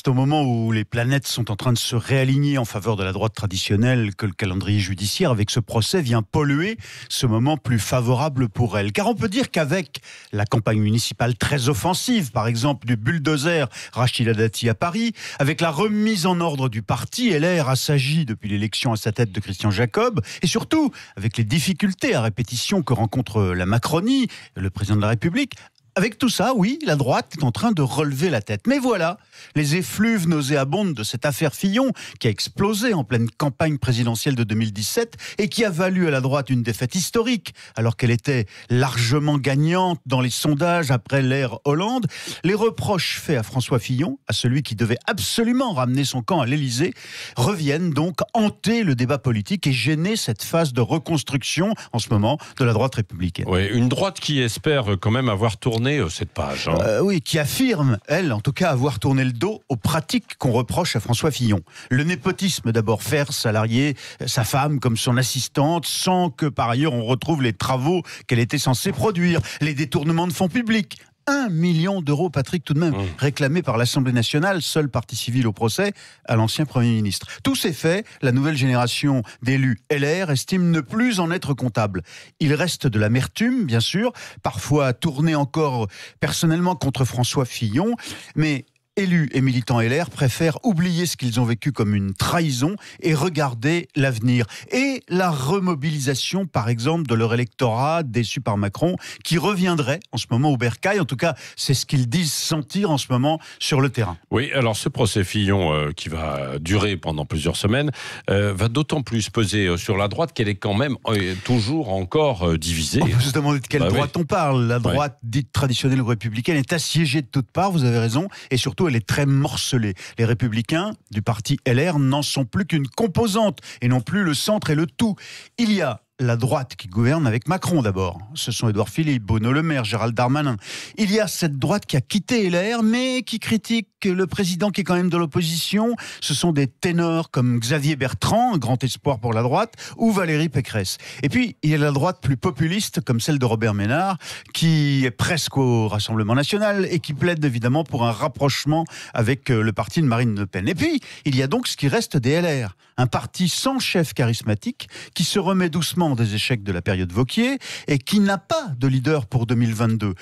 C'est au moment où les planètes sont en train de se réaligner en faveur de la droite traditionnelle que le calendrier judiciaire, avec ce procès, vient polluer ce moment plus favorable pour elle. Car on peut dire qu'avec la campagne municipale très offensive, par exemple du bulldozer Rachida Dati à Paris, avec la remise en ordre du parti, LR assagi depuis l'élection à sa tête de Christian Jacob, et surtout avec les difficultés à répétition que rencontre la Macronie, le président de la République, avec tout ça, oui, la droite est en train de relever la tête. Mais voilà, les effluves nauséabondes de cette affaire Fillon, qui a explosé en pleine campagne présidentielle de 2017 et qui a valu à la droite une défaite historique, alors qu'elle était largement gagnante dans les sondages après l'ère Hollande. Les reproches faits à François Fillon, à celui qui devait absolument ramener son camp à l'Élysée, reviennent donc hanter le débat politique et gêner cette phase de reconstruction, en ce moment, de la droite républicaine. Oui, une droite qui espère quand même avoir tourné cette page. Oui, qui affirme, elle, en tout cas, avoir tourné le dos aux pratiques qu'on reproche à François Fillon. Le népotisme d'abord, faire salarier sa femme comme son assistante, sans que par ailleurs on retrouve les travaux qu'elle était censée produire. Les détournements de fonds publics. 1 million d'euros, Patrick, tout de même, réclamés par l'Assemblée nationale, seule partie civile au procès, à l'ancien Premier ministre. Tous ces faits, la nouvelle génération d'élus LR estime ne plus en être comptable. Il reste de l'amertume, bien sûr, parfois tourné encore personnellement contre François Fillon, mais élus et militants LR préfèrent oublier ce qu'ils ont vécu comme une trahison et regarder l'avenir. Et la remobilisation, par exemple, de leur électorat déçu par Macron, qui reviendrait en ce moment au bercail. En tout cas, c'est ce qu'ils disent sentir en ce moment sur le terrain. Oui, alors ce procès Fillon, qui va durer pendant plusieurs semaines, va d'autant plus peser sur la droite qu'elle est quand même toujours encore divisée. On peut se demander de quelle droite on parle. La droite dite traditionnelle ou républicaine est assiégée de toutes parts, vous avez raison, et surtout elle est très morcelée. Les Républicains du parti LR n'en sont plus qu'une composante et non plus le centre et le tout. Il y a la droite qui gouverne avec Macron d'abord. Ce sont Édouard Philippe, Bruno Le Maire, Gérald Darmanin. Il y a cette droite qui a quitté LR, mais qui critique le président qui est quand même de l'opposition. Ce sont des ténors comme Xavier Bertrand, un grand espoir pour la droite, ou Valérie Pécresse. Et puis, il y a la droite plus populiste, comme celle de Robert Ménard, qui est presque au Rassemblement National et qui plaide évidemment pour un rapprochement avec le parti de Marine Le Pen. Et puis, il y a donc ce qui reste des LR, un parti sans chef charismatique qui se remet doucement des échecs de la période Wauquiez et qui n'a pas de leader pour 2022.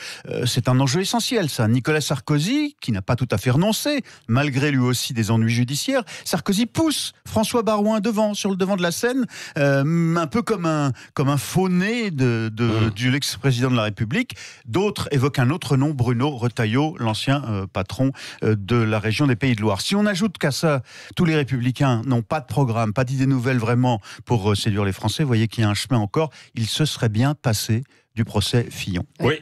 C'est un enjeu essentiel, ça. Nicolas Sarkozy, qui n'a pas tout à fait renoncé, malgré lui aussi des ennuis judiciaires, Sarkozy pousse François Baroin sur le devant de la scène, un peu comme un faux-né du l'ex-président de la République. D'autres évoquent un autre nom, Bruno Retailleau, l'ancien patron de la région des Pays de Loire. Si on ajoute qu'à ça, tous les Républicains n'ont pas de programme, pas d'idées nouvelles vraiment pour séduire les Français, vous voyez qu'il y a un chemin encore. Il se serait bien passé du procès Fillon. Oui.